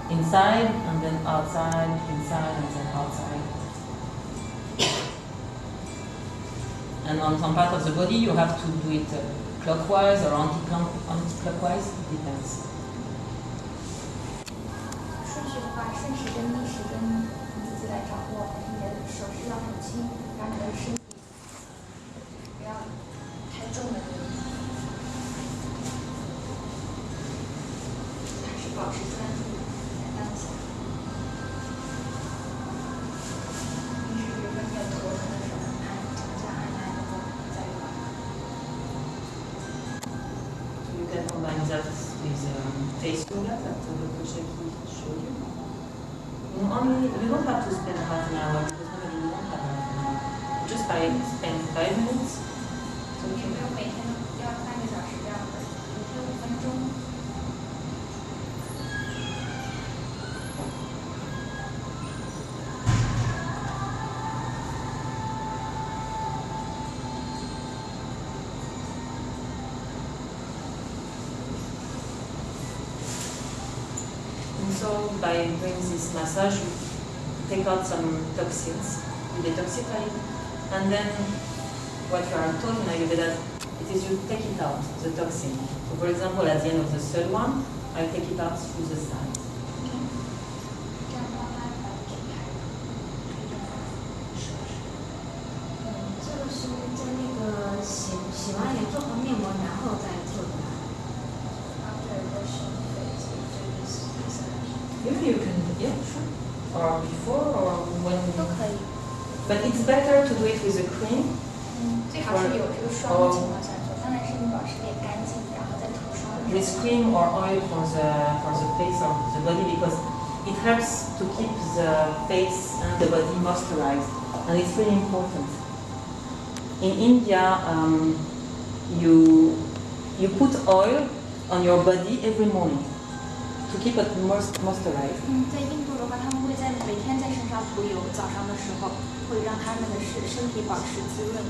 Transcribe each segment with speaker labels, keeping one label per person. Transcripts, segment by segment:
Speaker 1: Inside and then outside, inside and then outside. And on some part of the body you have to do it clockwise or anti-clockwise, it depends.
Speaker 2: 顺序的话，顺时针、逆时针你自己来掌握，你的手势要很轻，让你的身体不要太重的，还是保持专注。
Speaker 1: Face yoga that Dr. Shashikant showed you. You don't have to spend half an hour because normally you don't have half an hour. Just spend 5 minutes. So you can. 每天要半个小时这样子，每天5分钟。 So by doing this massage, you take out some toxins, you detoxify it, and then what you are told in Ayurveda, it is you take it out, the toxin. So for example, at the end of the third one, I take it out through the side. You can, yeah, sure. Or before, or when.
Speaker 2: Okay.
Speaker 1: But it's better to do it with a cream.
Speaker 2: 最好是有这个霜的情况下做，当然是你保持脸干净，然后再涂霜。
Speaker 1: With cream or oil for the face or the body because it helps to keep the face and the body moisturized, and it's really important. In India, you put oil on your body every morning. To keep it moisturized.
Speaker 2: 在印度的话，他们会每天在身上涂油，早上的时候会让他们的身体保持滋润。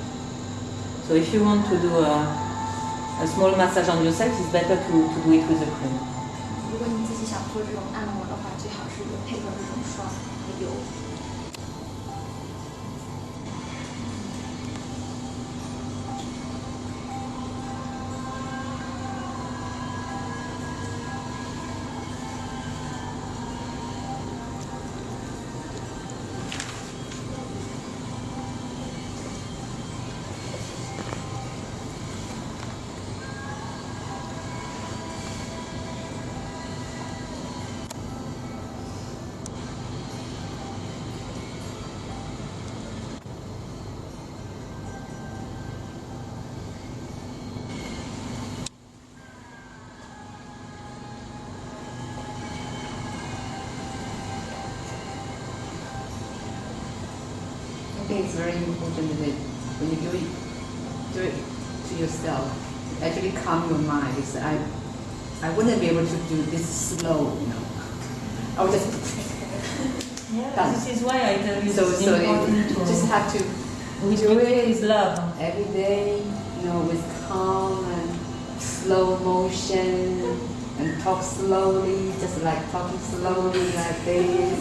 Speaker 1: So if you want to do a small massage on yourself, it's better to do it with a cream.
Speaker 2: 如果你自己想做这种按摩的话，最好是有配合这种霜和油。
Speaker 3: I think it's very important that when you do it to yourself, actually calm your mind. Because I wouldn't be able to do this slow, you know. I would just.
Speaker 1: Yeah, this is why I tell you it's important to
Speaker 3: just have to
Speaker 1: do it with love
Speaker 3: every day, you know, with calm and slow motion, and talk slowly, just like talking slowly like this.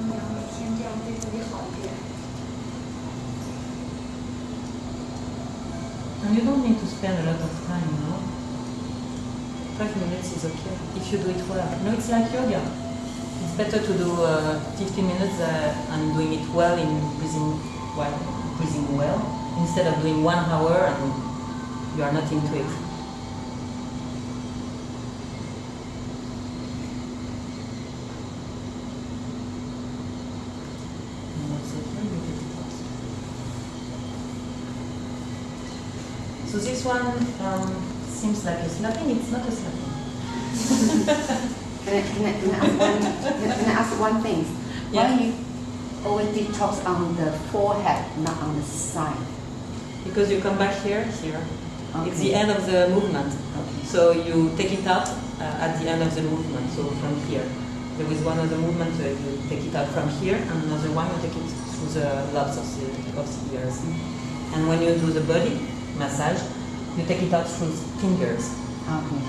Speaker 2: 每天这样对自己好一点。
Speaker 1: And you don't need to spend a lot of time, 5 minutes is okay, if you do it well. It's like yoga. It's better to do 15 minutes and doing it well in breathing well, instead of doing 1 hour and you are not into it. So this one seems like a slapping. It's not a slapping.
Speaker 3: Can I ask one thing?
Speaker 1: Yeah.
Speaker 3: Why you always detox on the forehead, not on the side?
Speaker 1: Because you come back here.
Speaker 3: Okay.
Speaker 1: It's the end of the movement.
Speaker 3: Okay.
Speaker 1: So you take it out at the end of the movement. So from here, there is one other movement. You take it out from here, and another one you take it through the lobes of the ears. And when you do the body massage, you take it out through fingers.
Speaker 3: Okay.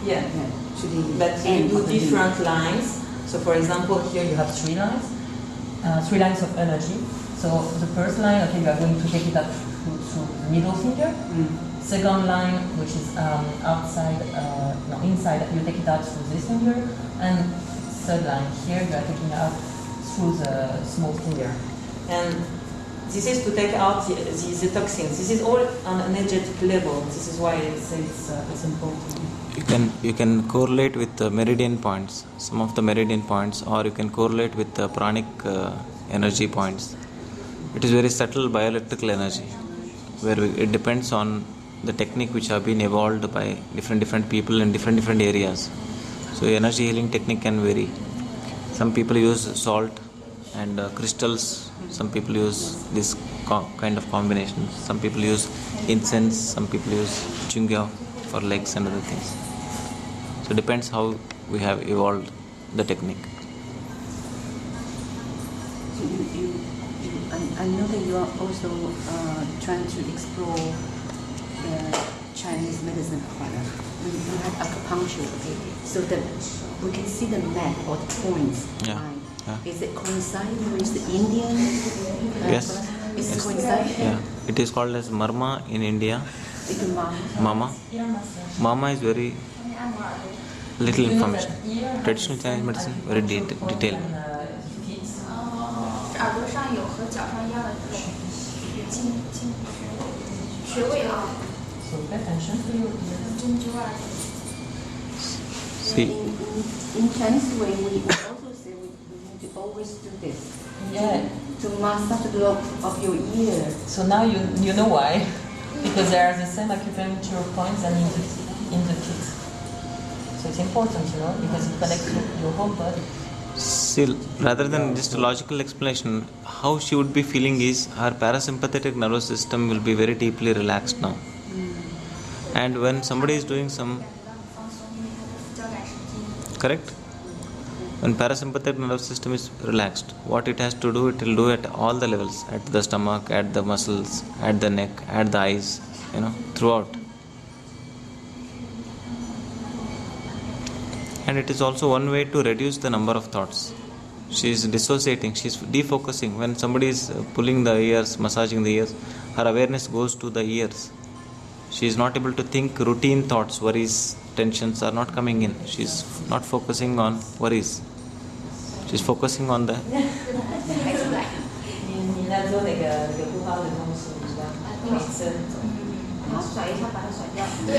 Speaker 1: Yeah. But you do different lines. So for example, here you have 3 lines, 3 lines of energy. So the first line, okay, you are going to take it up through the middle finger. Second line, which is inside, you take it out through this finger. And third line, here you are taking it out through the small finger. And this is to take out the toxins. This is all on an energetic level. This is why it's important.
Speaker 4: You can correlate with the meridian points, some of the meridian points, or you can correlate with the pranic energy points. It is very subtle bioelectrical energy, where it depends on the technique which have been evolved by different people in different areas. So energy healing technique can vary. Some people use salt and crystals. Some people use this kind of combinations. Some people use incense. Some people use chungya for legs and other things. So it depends how we have evolved the technique.
Speaker 3: So I know that you are also trying to explore the Chinese medicine part. We have acupuncture, okay? So that we can see the map or the points.
Speaker 4: Yeah. Yeah.
Speaker 3: Is it coinciding with the Indian?
Speaker 4: Yes.
Speaker 3: Is it
Speaker 4: Yes.
Speaker 3: coinciding?
Speaker 4: Yeah. It is called as marma in India.
Speaker 3: It's a mom.
Speaker 4: Mama. Mama is very little information. Traditional Chinese medicine, very detailed.
Speaker 2: 耳朵上有和脚上一样的这种穴位啊，
Speaker 1: So pay attention to your ears.
Speaker 2: 针灸啊。
Speaker 4: See,
Speaker 3: In Chinese way, we also say we need to always do this.
Speaker 1: Yeah.
Speaker 3: To massage the lobe of your ear.
Speaker 1: So now you know why. Because there are the same acupuncture points and in the feet. So it's important, because it connects your whole body.
Speaker 4: see, rather than just a logical explanation, how she would be feeling is her parasympathetic nervous system will be very deeply relaxed now. And when somebody is doing some, correct? When parasympathetic nervous system is relaxed, what it has to do, it will do at all the levels, at the stomach, at the muscles, at the neck, at the eyes, throughout. And it is also one way to reduce the number of thoughts. She is dissociating, she is defocusing. When somebody is pulling the ears, massaging the ears, her awareness goes to the ears. She is not able to think routine thoughts, worries, tensions are not coming in. She is not focusing on worries. She is focusing on the...
Speaker 1: 你在做那个不好的东西，是吧？每次
Speaker 2: 甩一下把它甩掉。对。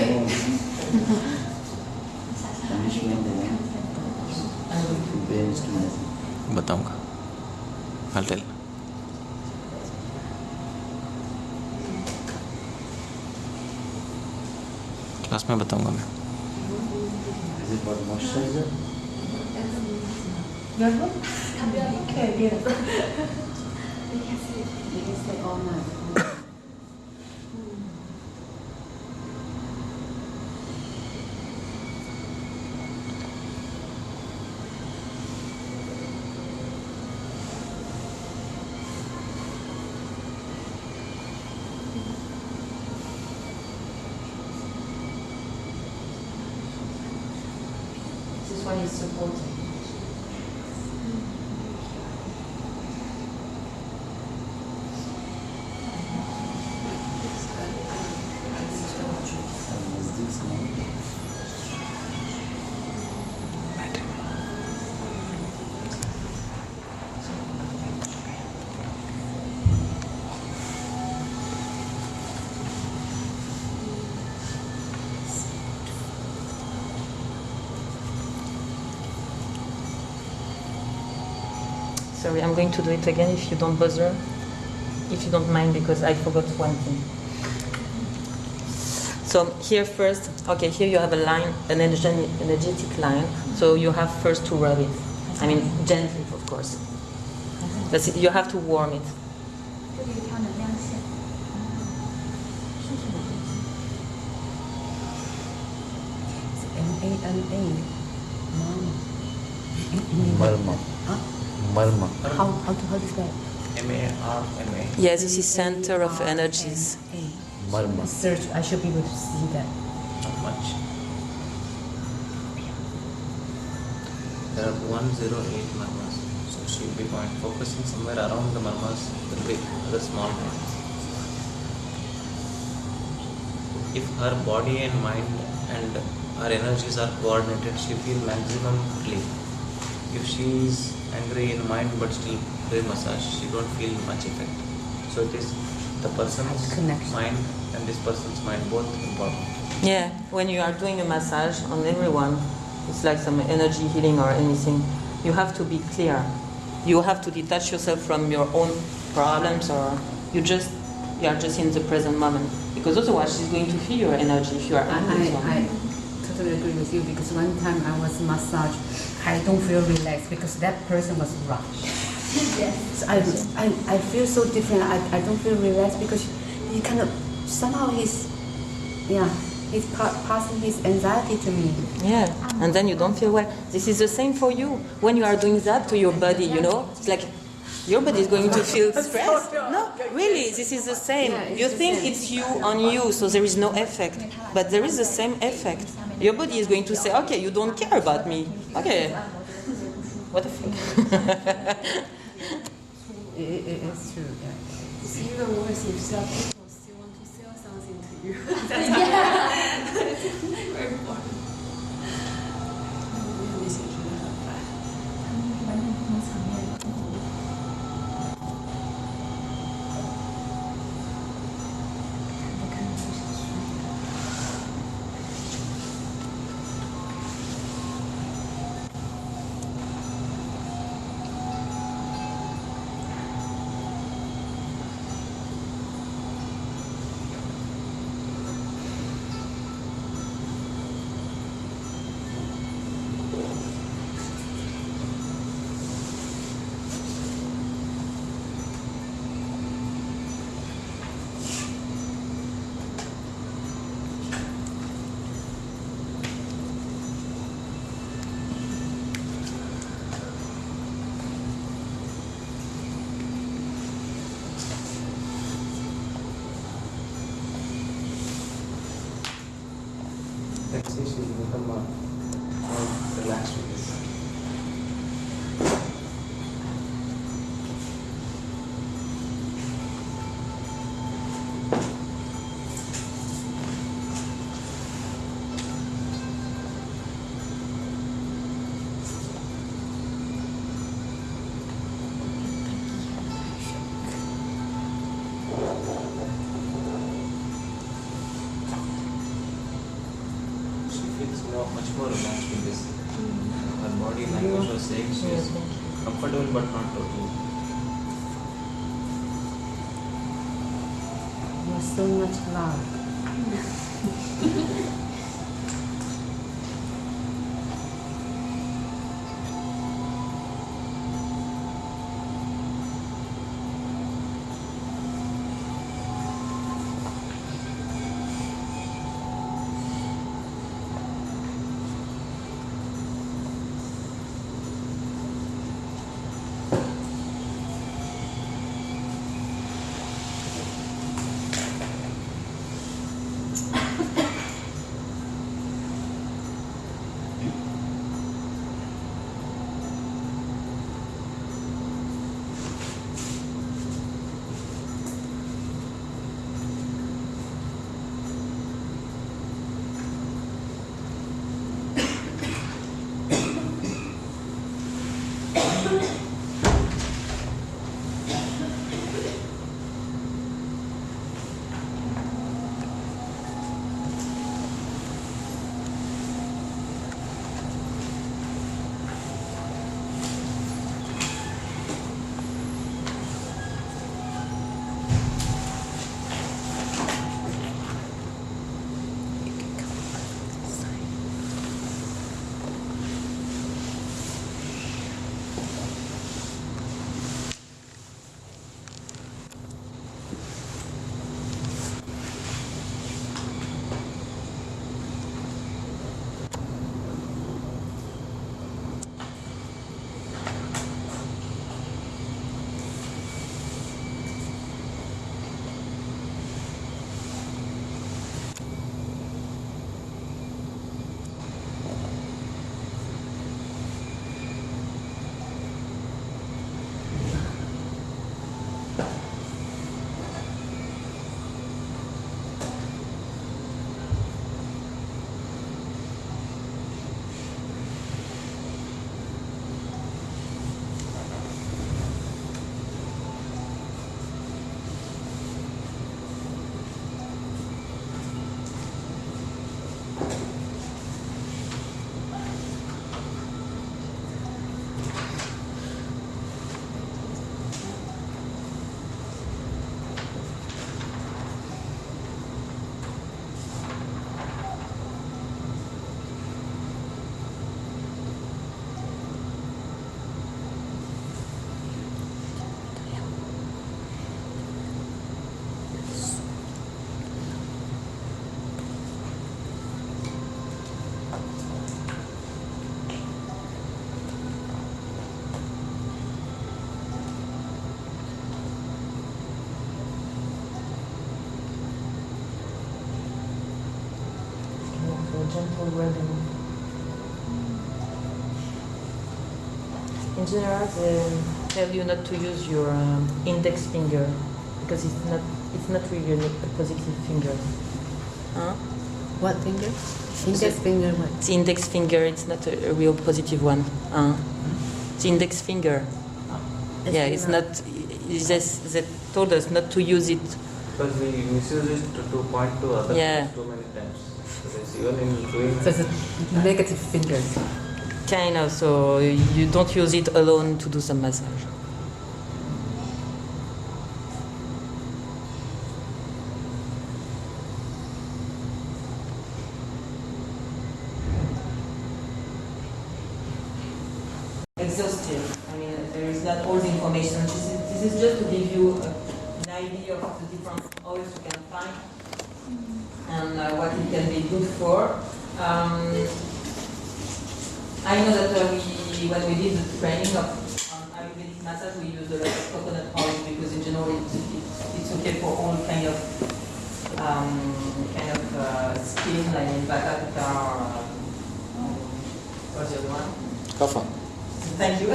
Speaker 4: बताऊंगा, I'll tell. Class में बताऊंगा मैं.
Speaker 5: Is it about moisturizer?
Speaker 1: You're good? Okay, good.
Speaker 3: You can stay all night.
Speaker 1: This one is supporting. Sorry, I'm going to do it again if you don't bother. If you don't mind, because I forgot one thing. So here first, okay, here you have a line, an energetic line. So you have first to rub it. I mean, gently, of course. But you have to warm it.
Speaker 2: 这里有一条能量线。
Speaker 5: Marma. Marma.
Speaker 3: How to spell?
Speaker 4: M-A-R-M-A.
Speaker 1: Yes, this is center of energies.
Speaker 5: Marma.
Speaker 3: Search. I should be able to see that.
Speaker 4: Not much. There are 108 marmas. So she will be focusing somewhere around the marmas, the big, the small ones. If her body and mind and her energies are coordinated, she feels maximum relief. If she is angry in mind but still doing massage, she don't feel much effect. So it is the person's mind and this person's mind both important.
Speaker 1: Yeah, when you are doing a massage on everyone, it's like some energy healing or anything, you have to be clear. You have to detach yourself from your own problems, or you are just in the present moment. Because otherwise she's going to feel your energy if you are angry.
Speaker 3: I totally agree with you, because one time I was massaged, I don't feel relaxed because that person was rushed.
Speaker 2: Yes.
Speaker 3: So I feel so different. I don't feel relaxed because he kind of somehow he's passing his anxiety to me.
Speaker 1: Yeah, and then you don't feel well. This is the same for you. When you are doing that to your body, it's like your body is going to feel stressed. No, really, this is the same. You think it's you on you, so there is no effect. But there is the same effect. Your body is going to say, okay, you don't care about me. Okay. What the fuck?
Speaker 3: It's true, yeah.
Speaker 6: It's even worse if some people still want to sell something to you.
Speaker 2: Yeah.
Speaker 6: Very important. 那些真的很烦。
Speaker 2: 他们是完全不同层面的。
Speaker 4: Let's see, she will become more relaxed with this. Much more relaxed with this. Her body language was saying she is comfortable but not totally.
Speaker 3: You're so much love.
Speaker 1: gentle rubbing. In general, they tell you not to use your index finger because it's not really a positive finger. Huh?
Speaker 3: What finger? Index finger. What?
Speaker 1: It's index finger. It's not a real positive one. It's index finger. Yeah, it's not. They told us not to use it.
Speaker 4: Because we misuse it to point to other things too many times. So it's even in doing.
Speaker 3: So it's a negative finger.
Speaker 1: Kind of. So you don't use it alone to do some massage. Exhaustive. I mean, there is not all the information. This is just to give you an idea of the different oils you can find and what it can be good for. I know that when we did the training of Ayurvedic massage, we used a lot of coconut oil because in general it's okay for all kind of skin, like in Vata, what's the other one?
Speaker 4: Kapha.
Speaker 1: Thank you.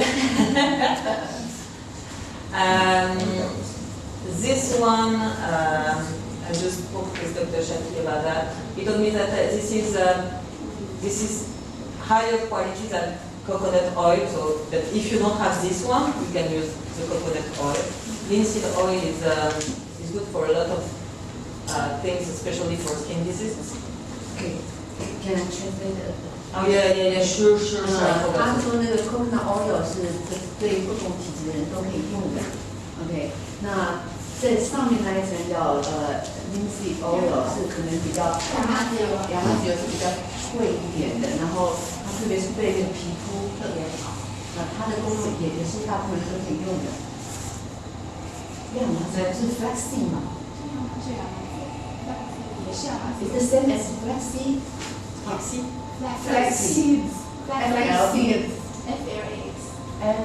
Speaker 1: This one, I just spoke with Dr. Shaki about that. He told me that this is higher quality than coconut oil, so that if you don't have this one, you can use the coconut oil. Linseed oil is good for a lot of things, especially for skin diseases.
Speaker 3: Okay. Can I translate it?
Speaker 1: Oh yeah, sure.
Speaker 3: 他说那个 coconut oil 是对不同体质的人都可以用的。OK， 那这上面那一层叫linseed oil 是可能比较亚麻籽油是比较贵一点的，然后它特别是对那个皮肤特别好。那它的功能也是大部分人都可以用的。亚麻籽是 flaxseed 嘛？
Speaker 2: 这样也是啊。
Speaker 3: It's the same as flaxseed.
Speaker 1: Flaxseed.
Speaker 2: Flaxseeds.
Speaker 3: Flaxseeds.
Speaker 2: Flex.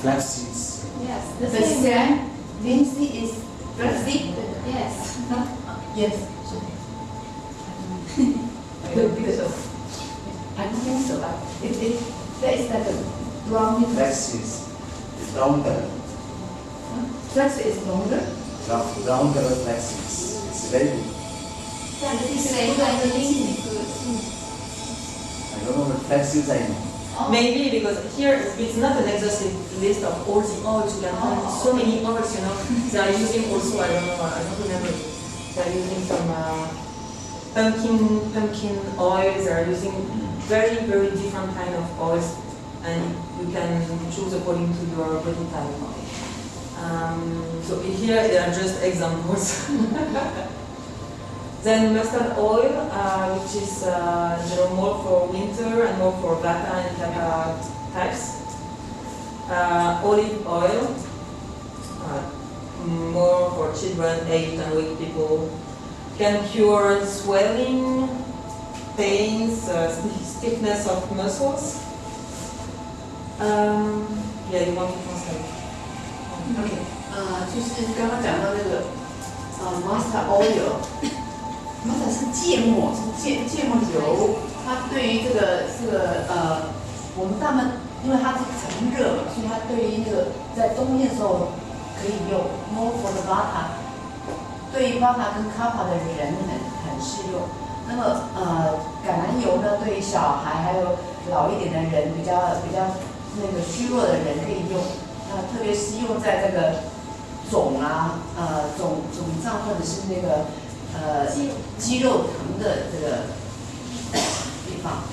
Speaker 5: Flax seeds.
Speaker 2: Yes.
Speaker 3: The same. Linseed is flaxseed.
Speaker 2: Yes.
Speaker 3: Yes.
Speaker 1: I don't think so.
Speaker 3: I don't think so. That is like a brown.
Speaker 5: Flax seeds. It's brown color.
Speaker 3: Flax is longer.
Speaker 5: Brown color flax seeds. It's very good.
Speaker 2: That is like the linseed good.
Speaker 5: I don't know what flax seeds I know.
Speaker 1: Maybe because here it's not an exhaustive list of all the oils. You can find so many oils, you know. They are using also, I don't remember. They are using some pumpkin oils. They are using very, very different kind of oils, and you can choose according to your body type. So here they are just examples. Then mustard oil, which is more for winter and more for Vata and Kapha types. Olive oil, more for children, 8 and weak people. Can cure swelling, pains, stiffness of muscles. Yeah, you want to translate?
Speaker 3: Okay. 就是刚刚讲到那个mustard oil。mustard 是芥末，是芥末油。它对于这个我们大部分因为它是常热嘛，所以它对于那个在冬天的时候可以用 more for the vata， 对于 vata 跟 kapha 的人很适用。那么橄榄油呢，对于小孩还有老一点的人，比较那个虚弱的人可以用。特别是用在这个肿胀或者是那个肌肉疼的这个地方。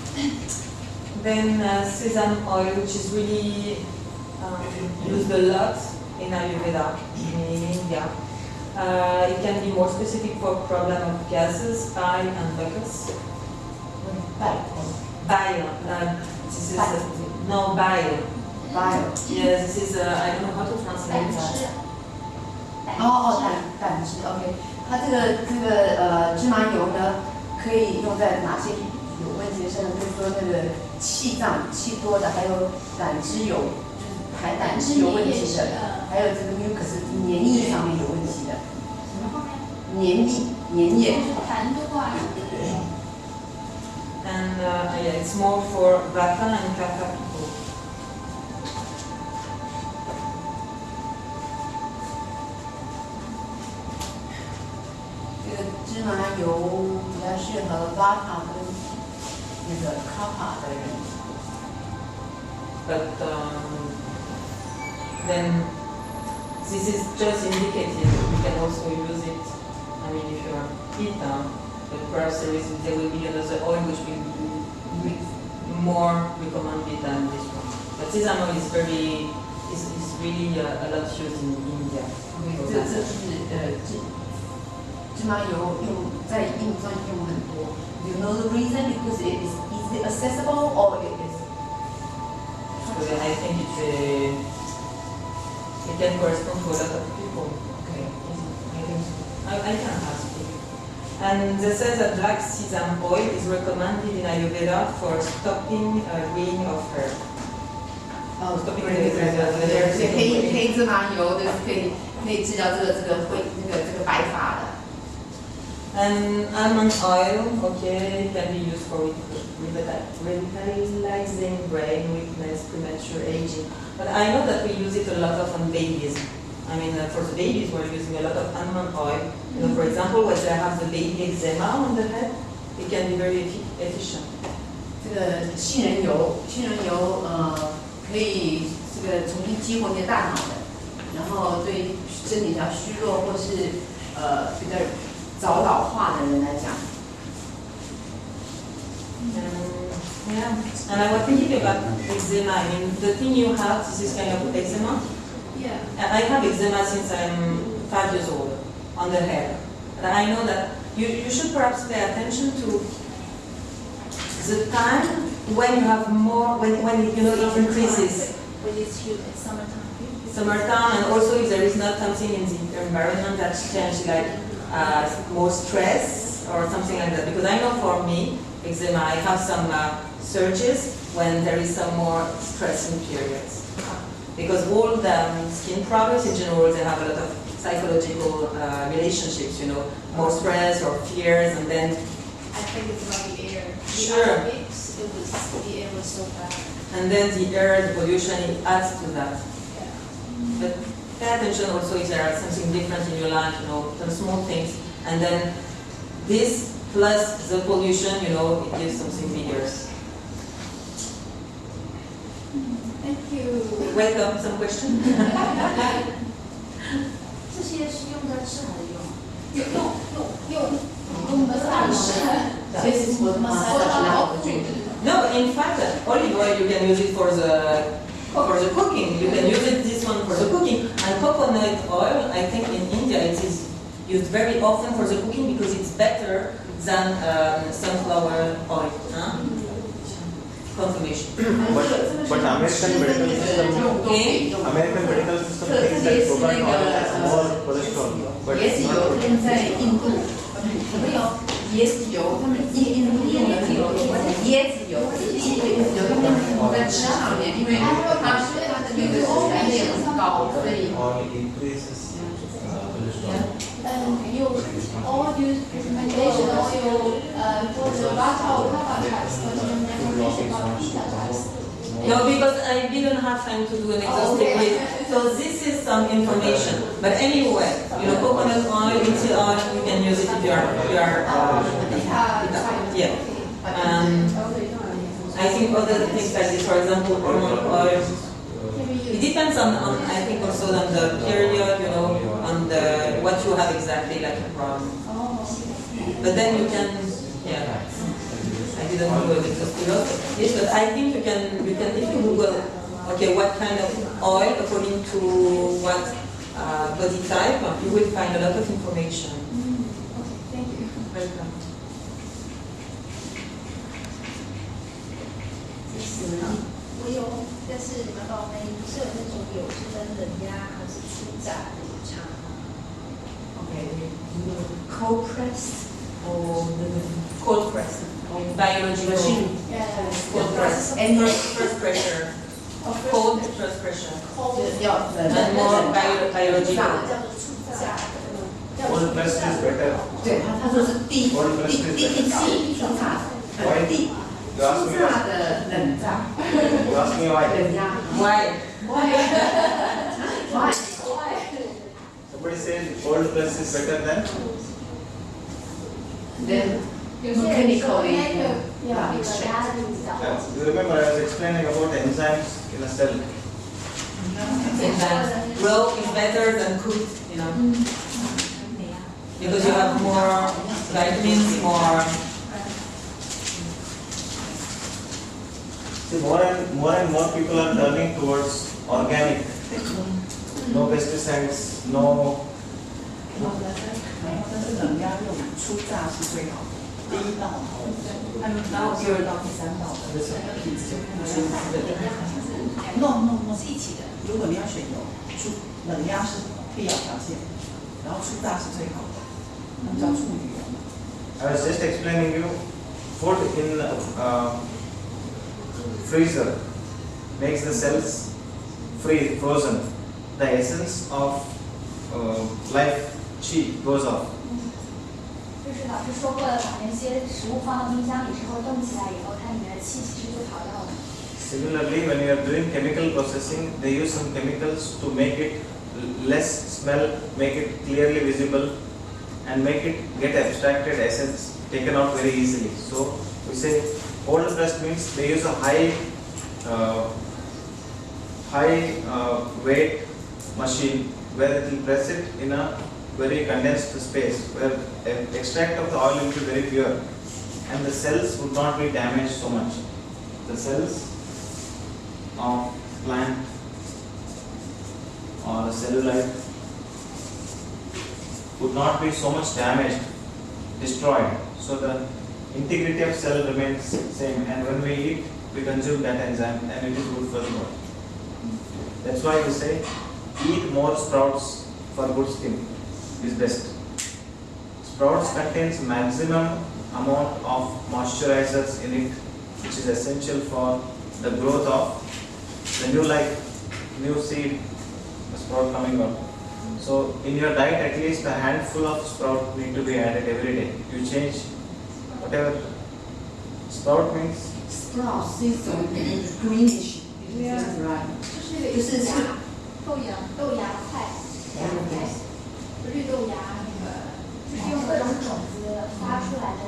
Speaker 1: Then sesame oil, which is really used a lot in Ayurveda in India. It can be more specific for problem of gases, bile and mucus. Bile. This is no bile.
Speaker 3: Bile.
Speaker 1: Yes, this is I don't know how to translate that.
Speaker 3: 胆汁 ，OK。它这个芝麻油呢，可以用在哪些有问题的身上？就是说那个气胀气多的，还有胆汁有就是排胆汁有问题的，还有这个 mucus 黏液上面有问题的。
Speaker 2: 什么方面？
Speaker 3: 黏液。
Speaker 2: 痰多啊。
Speaker 1: and yeah, it's more for Vata and Kapha people.
Speaker 3: 这个芝麻油比较适合 Vata 跟那个 Kapha 的人。
Speaker 1: But then this is just indicative. You can also use it. I mean, if you are Pitta, but perhaps there will be another oil which will be more recommended than this one. But sesame oil is really a lot used in India.
Speaker 3: 这是芝麻油在印度上用很多。You know the reason because it is accessible or it is.
Speaker 1: So I think it can correspond to a lot of people.
Speaker 3: Okay.
Speaker 1: I think so. I can ask you. And they say that black sesame oil is recommended in Ayurveda for stopping graying of hair.
Speaker 3: 哦，对，黑芝麻油就是可以治疗这个白发的。
Speaker 1: And almond oil, okay, can be used for revitalizing brain weakness, premature aging. But I know that we use it a lot on babies. I mean, for the babies, we're using a lot of almond oil. You know, for example, when they have the baby eczema on the head, it can be very efficient.
Speaker 3: 这个杏仁油可以这个重新激活你的大脑的，然后对身体比较虚弱或是比较早老化的人来讲。
Speaker 1: Yeah, and I was thinking about eczema. I mean, the thing you have, this is kind of eczema.
Speaker 2: Yeah.
Speaker 1: I have eczema since I'm 5 years old on the hair. And I know that you should perhaps pay attention to the time when you have more, when you know it increases.
Speaker 2: When it's humid, summertime.
Speaker 1: Summertime, and also if there is not something in the environment that's changed, like more stress or something like that. Because I know for me, eczema, I have some surges when there is some more stressing periods. Because all the skin problems in general, they have a lot of psychological relationships, you know, more stress or fears, and then
Speaker 2: I think it's about the air.
Speaker 1: Sure.
Speaker 2: The air was so bad.
Speaker 1: and then the air, the pollution, it adds to that.
Speaker 2: Yeah.
Speaker 1: But pay attention also if there are something different in your life, you know, some small things, and then this plus the pollution, you know, it gives something bigger.
Speaker 2: Thank you.
Speaker 1: Welcome, some question?
Speaker 2: 这些是用在吃还是用的大吃？
Speaker 3: This is what massage drink.
Speaker 1: No, in fact, olive oil you can use it for the cooking. You can use it this one for the cooking. And coconut oil, I think in India it is used very often for the cooking because it's better than sunflower oil. Huh? Confirmation.
Speaker 7: But American medical system
Speaker 1: Okay.
Speaker 7: American medical system thinks that coconut oil has more cholesterol, but
Speaker 3: 椰子
Speaker 7: it's
Speaker 3: 油
Speaker 7: not.
Speaker 3: 他们在印度没有椰子油，他们印度用的油椰子油，椰子油他们在吃上面，因为它的那个含量很高，所以
Speaker 7: Oil increases cholesterol.
Speaker 2: You all use recommendation oil for the Vata or Kapha types, but you never mentioned about Pitta types.
Speaker 1: No, because I didn't have time to do an exhaustive list. So this is some information. But anyway, you know, coconut oil, linseed oil, you can use it if you are yeah. I think other things like this, for example, almond oil. It depends on I think also on the period, you know, on the what you have exactly like a problem. But then you can, yeah. I didn't do it exhaustive. Yes, but I think you can if you Google, okay, what kind of oil according to what body type, you will find a lot of information.
Speaker 2: Okay, thank you.
Speaker 1: Welcome.
Speaker 2: 我有，但是你们帮我们是有那种油是跟冷压还是初榨的有差吗？
Speaker 3: Okay, cold press or the
Speaker 1: Cold press. Biological.
Speaker 3: machine
Speaker 1: Cold press.
Speaker 3: and
Speaker 1: First pressure. Cold first pressure.
Speaker 3: 要
Speaker 1: And more biological.
Speaker 2: 叫做初榨的。
Speaker 7: Cold pressed is better.
Speaker 3: 对他说是第一次初榨，
Speaker 5: You ask me why?
Speaker 3: 冷胀
Speaker 5: You ask me why?
Speaker 3: 冷压
Speaker 1: Why?
Speaker 3: Why?
Speaker 5: Somebody says cold press is better than
Speaker 3: Then
Speaker 2: 有些人说
Speaker 3: mechanically
Speaker 2: 那个
Speaker 3: yeah,
Speaker 2: 那个
Speaker 3: extract.
Speaker 2: 压力比较好。
Speaker 5: You remember I was explaining about enzymes in a cell.
Speaker 1: Saying that raw is better than cooked, you know, because you have more vitamins, more.
Speaker 5: See, more and more people are turning towards organic. No pesticides, no.
Speaker 8: 但是冷压用初榨是最好的，第一道，然后第二道、第三道的品质就不出No，是一起的。如果你要选油，冷压是必要条件，然后初榨是最好的，那们叫处女油嘛。
Speaker 5: I was just explaining you, food in freezer makes the cells frozen. The essence of life chi goes off.
Speaker 2: 就是老师说过的，把那些食物放到冰箱里之后冻起来以后，它里面的气其实就逃掉了。
Speaker 5: Similarly, when you are doing chemical processing, they use some chemicals to make it less smell, make it clearly visible, and make it get abstracted essence taken out very easily. So we say cold press means they use a high weight machine where it will press it in a very condensed space where extract of the oil will be very pure and the cells would not be damaged so much. The cells of plant or cellulite would not be so much damaged, destroyed. So the integrity of cell remains same, and when we eat, we consume that enzyme and it is good for the body. That's why we say eat more sprouts for good skin is best. Sprouts contains maximum amount of moisturizers in it, which is essential for the growth of the new life, new seed, the sprout coming up. So in your diet, at least a handful of sprout need to be added every day. You change whatever sprout means.
Speaker 3: Sprout 是一种 greenish， is right， 就是
Speaker 2: 豆芽菜，绿豆芽那个，就是用各种种子发出来的。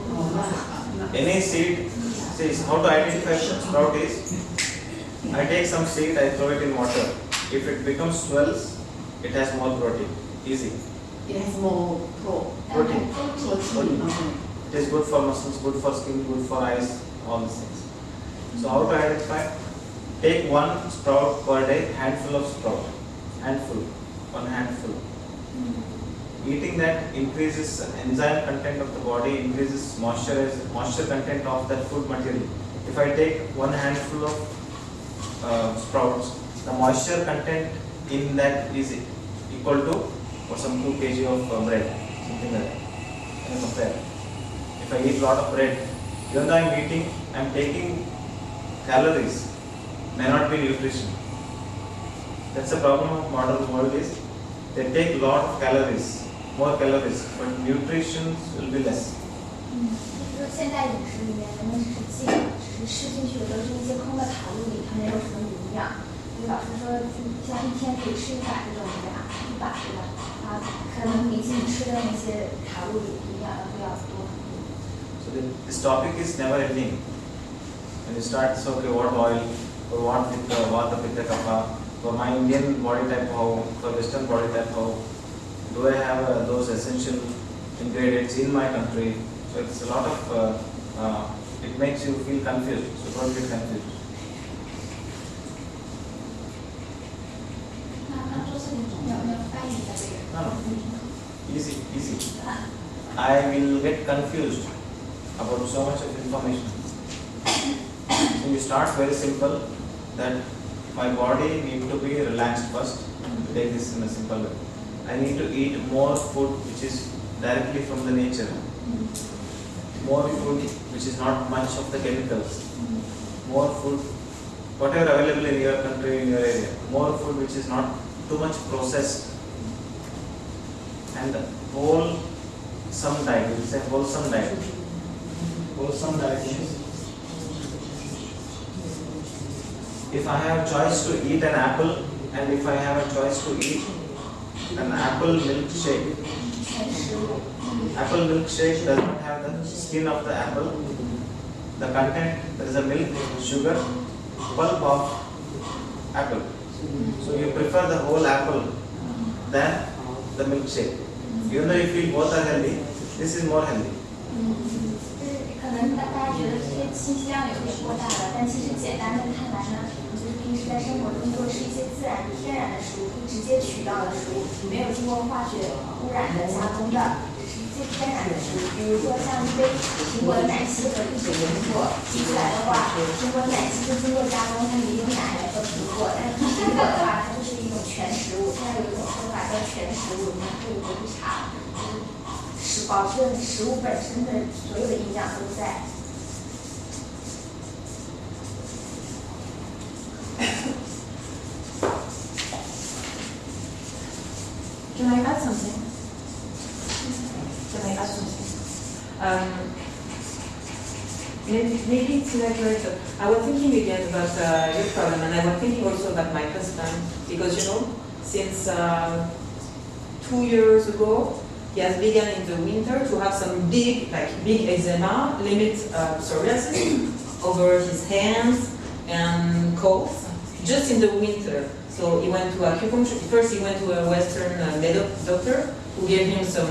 Speaker 5: Any seed, says how to identify sprout is, I take some seed, I throw it in water. If it becomes swells, it has more protein. Easy.
Speaker 3: It has more
Speaker 5: Protein.
Speaker 3: protein.
Speaker 5: It is good for muscles, good for skin, good for eyes, all these things. So how to identify? Take one sprout per day, handful of sprout. Handful. One handful. Eating that increases enzyme content of the body, increases moisture content of that food material. If I take one handful of sprouts, the moisture content in that is equal to or some 2 kg of bread, something like that. Can you compare? If I eat a lot of bread, even though I am eating, I am taking calories, may not be nutrition. That's the problem of modern world is they take a lot of calories, more calories, but nutrition will be less.
Speaker 2: 就是现代饮食里面，人们只是吃进去的都是一些空的卡路里，它没有什么营养。所以老师说，像一天可以吃100这种100对吧？啊，可能比起你吃的那些卡路里营养都要多很多。
Speaker 5: So this topic is never ending. When you start, so okay, what oil, or what pitta kapha, for my Indian body type how, for Western body type how, do I have those essential ingredients in my country? So it's a lot of, it makes you feel confused, so don't get confused.
Speaker 2: 那做事情要翻译一下这个。
Speaker 5: No, easy. I will get confused about so much of information. So you start very simple, that my body need to be relaxed first. Take this in a simple way. I need to eat more food which is directly from the nature. More food which is not much of the chemicals. More food, whatever available in your country, in your area. More food which is not too much processed. And wholesome diet, we say wholesome diet. Wholesome diet means if I have choice to eat an apple and if I have a choice to eat an apple milkshake. Apple milkshake does not have the skin of the apple. The content, there is a milk, sugar, pulp of apple. So you prefer the whole apple than the milkshake. Even though you feel both are healthy, this is more healthy.
Speaker 2: 可能大家觉得这些信息量有点过大了，但其实简单的看来呢，就是平时在生活中做是一些自然天然的食物，可以直接取到的食物，没有经过化学污染的加工的，是一些天然的食物。比如说像一杯苹果的奶昔和一杯苹果提出来的话，苹果奶昔是经过加工，它里面有奶和苹果，但是苹果的话，它就是一种全食物，它有一种说法叫全食物，你们可以回去查。保证食物本身的所有的营养都在。
Speaker 1: Can I add something? Maybe it's inaccurate. I was thinking again about your problem, and I was thinking also about my husband, because since 2 years ago, he has begun in the winter to have some big eczema, limit psoriasis over his hands and cough, just in the winter. So he went to acupuncture. First he went to a Western doctor who gave him some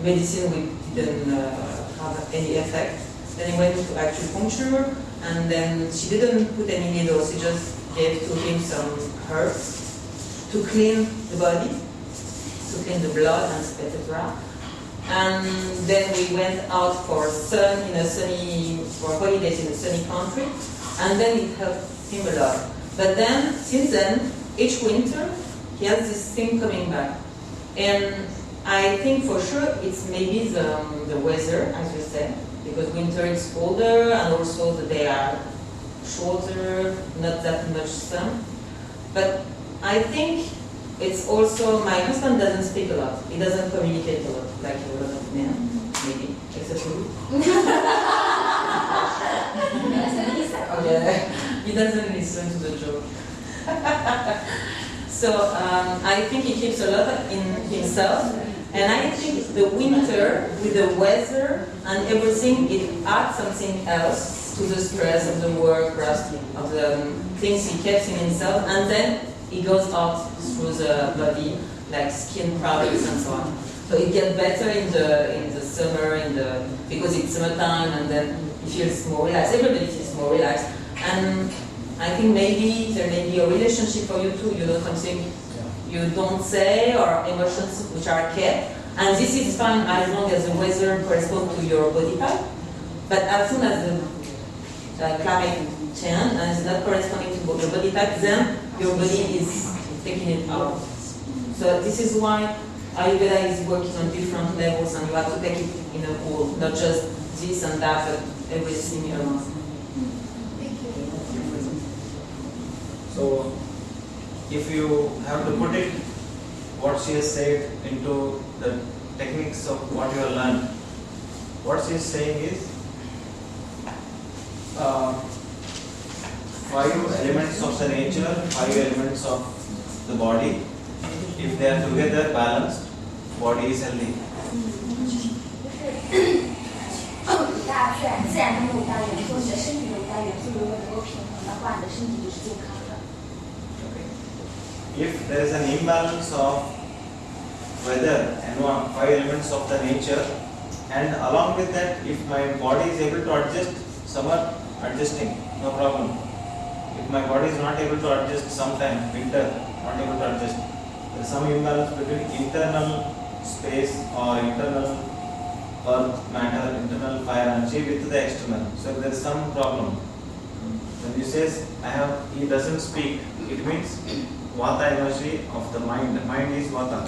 Speaker 1: medicine which didn't have any effect. Then he went to acupuncture, and then she didn't put any needles, she just gave to him some herbs to clean the body, to clean the blood and etc. And then we went out for holidays in a sunny country, and then it helped him a lot. But then, since then, each winter, he has this thing coming back. And I think for sure it's maybe the weather, as you said, because winter is colder and also the day are shorter, not that much sun. But I think it's also, my husband doesn't speak a lot. He doesn't communicate a lot, like a lot of men, maybe, except for you. Okay. He doesn't listen to the joke. So I think he keeps a lot in himself, and I think the winter with the weather and everything, it adds something else to the stress of the work, of the things he keeps in himself, and then it goes out through the body, like skin problems and so on. So it gets better in the summer, because it's summertime, and then he feels more relaxed. Everybody feels more relaxed. And I think maybe there may be a relationship for you too, something you don't say, or emotions which are kept. And this is fine as long as the weather corresponds to your body type. But as soon as the climate changes and is not corresponding to your body type, then your body is taking it out. So this is why Ayurveda is working on different levels, and you have to take it in a whole, not just this and that, but everything around.
Speaker 5: So, if you have to put it, what she has said, into the techniques of what you have learned, what she is saying is 5 elements of the nature, 5 elements of the body. If they are together balanced, body is healthy. If there is an imbalance of weather and 5 elements of the nature, and along with that, if my body is able to adjust, summer adjusting, no problem. If my body is not able to adjust sometime, winter, not able to adjust, there is some imbalance between internal space or internal earth matter, internal fire energy with the external. So if there is some problem, when he says he doesn't speak, it means Vata energy of the mind. The mind is Vata.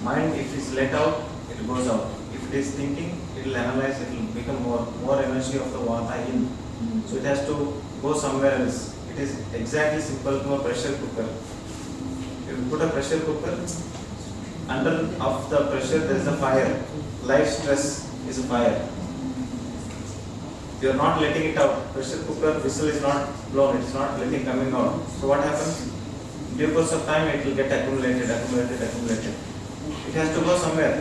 Speaker 5: Mind, if it is let out, it goes out. If it is thinking, it will analyze, it will become more energy of the Vata in. So it has to go somewhere else. It is exactly simple to a pressure cooker. If you put a pressure cooker, under of the pressure there is a fire. Life stress is a fire. you are not letting it out. Pressure cooker whistle is not blown, it's not letting coming out. So what happens? Due course of time it will get accumulated. It has to go somewhere.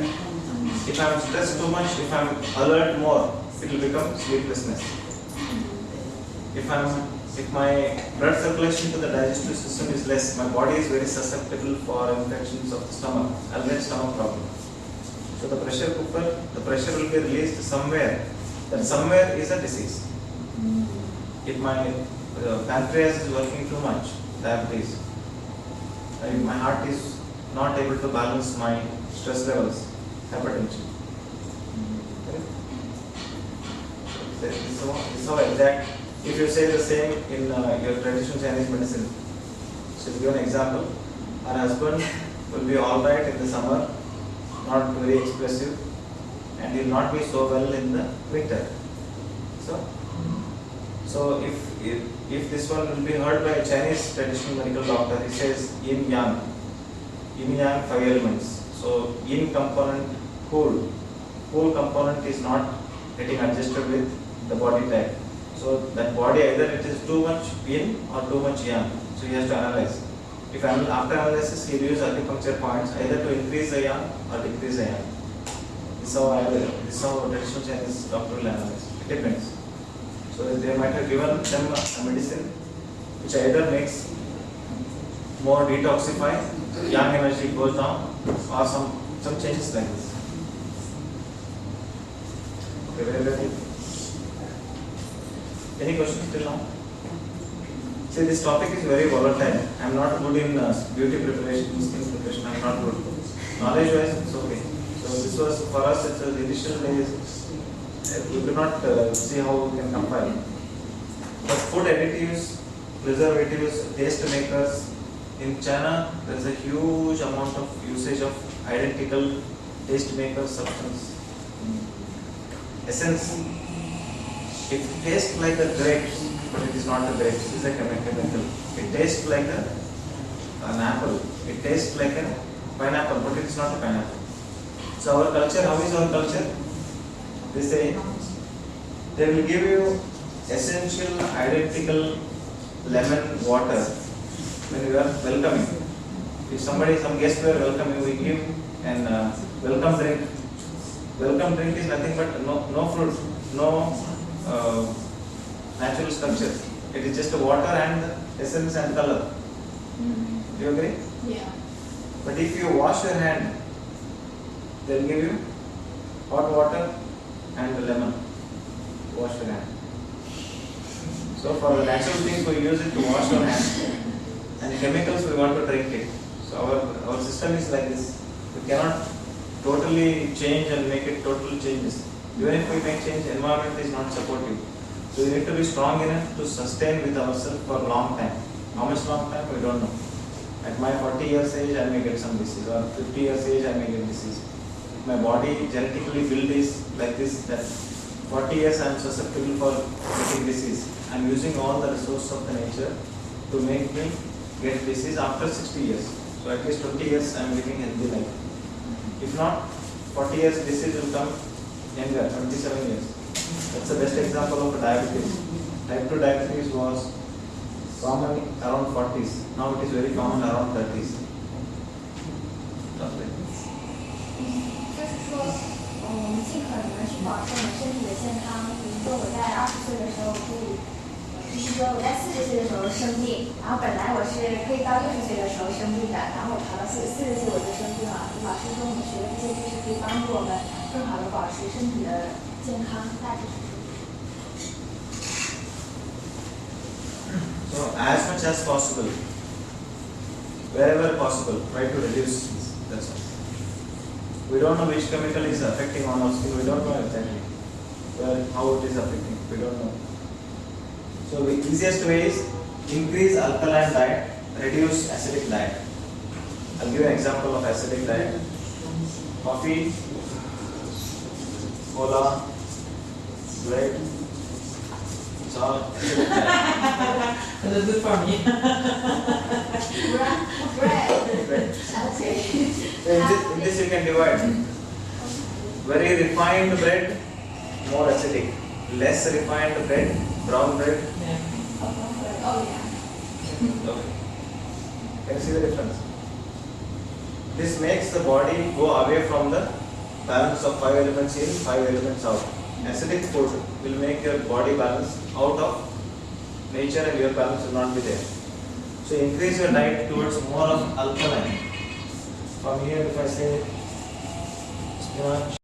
Speaker 5: If I am stressed too much, if I am alert more, it will become sleeplessness. If my blood circulation to the digestive system is less, my body is very susceptible for infections of the stomach. I'll get stomach problem. So the pressure cooker, the pressure will be released somewhere. That somewhere is a disease. If my pancreas is working too much, diabetes. If my heart is not able to balance my stress levels, hypertension. This is how exact. If you say the same in your traditional Chinese medicine, so to give an example, our husband will be all right in the summer, not very expressive, and he will not be so well in the winter. So if this one will be heard by a Chinese traditional medical doctor, he says yin yang 5 elements. So yin component cool component is not getting adjusted with the body type. So that body either it is too much yin or too much yang. So he has to analyze. If after analysis he will use acupuncture points either to increase the yang or decrease the yang. This is how traditional Chinese doctor will analyze. It depends. So they might have given them a medicine which either makes more detoxify, yang energy goes down, or some changes like this. Okay, very good. Any questions till now? See, this topic is very volatile. I am not good in beauty preparation, skin preparation. I am not good. Knowledge wise, it's okay. So this was for us. It's the initial days. We could not see how we can compile. But food additives, preservatives, taste makers. In China, there is a huge amount of usage of identical taste maker substance. Essence. It tastes like a grapes, but it is not a grapes. It is a chemical. It tastes like an apple. It tastes like a pineapple, but it is not a pineapple. So our culture, how is our culture? They say they will give you essential, identical lemon water when you are welcoming. If some guests were welcoming, we give an welcome drink. Welcome drink is nothing but no fruit, no natural structure. It is just water and essence and color. Do you agree?
Speaker 2: Yeah.
Speaker 5: But if you wash your hand, they will give you hot water and lemon. Wash your hand. So for the natural things we use it to wash our hands, and chemicals we want to drink it. So our system is like this. We cannot totally change and make it total changes. Even if we make change, environment is not supportive. So we need to be strong enough to sustain with ourselves for a long time. How much long time we don't know. At my 40 years age I may get some disease, or 50 years age I may get disease. If my body genetically built is like this, that 40 years I am susceptible for getting disease. I am using all the resources of the nature to make me get disease after 60 years. So at least 20 years I am living healthy life. If not, 40 years disease will come younger, 27 years. That's the best example of diabetes. Type 2 diabetes was common around 40s. Now it is very common around 30s.
Speaker 2: 就是说，我们尽可能去保证身体的健康。比如说我在20岁的时候可以，就是说我在40岁的时候生病，然后本来我是可以到60岁的时候生病的，然后我调到40岁我就生病了。老师说我们学的这些知识可以帮助我们更好的保持身体的健康，大致是。
Speaker 5: So as much as possible, wherever possible, try to reduce this. That's all. We don't know which chemical is affecting on our skin. We don't know exactly how it is affecting. We don't know. So the easiest way is increase alkaline diet, reduce acidic diet. I'll give you an example of acidic diet. Coffee, cola, bread. It's all acidic diet.
Speaker 1: That's good for me.
Speaker 2: Bread. Okay.
Speaker 5: In this you can divide. Very refined bread, more acidic. less refined bread, brown bread.
Speaker 2: Oh yeah.
Speaker 5: Okay. Can you see the difference? This makes the body go away from the balance of 5 elements in, 5 elements out. Acidic food will make your body balance out of nature and your balance will not be there. So increase your diet towards more of alkaline. From here if I say spinach,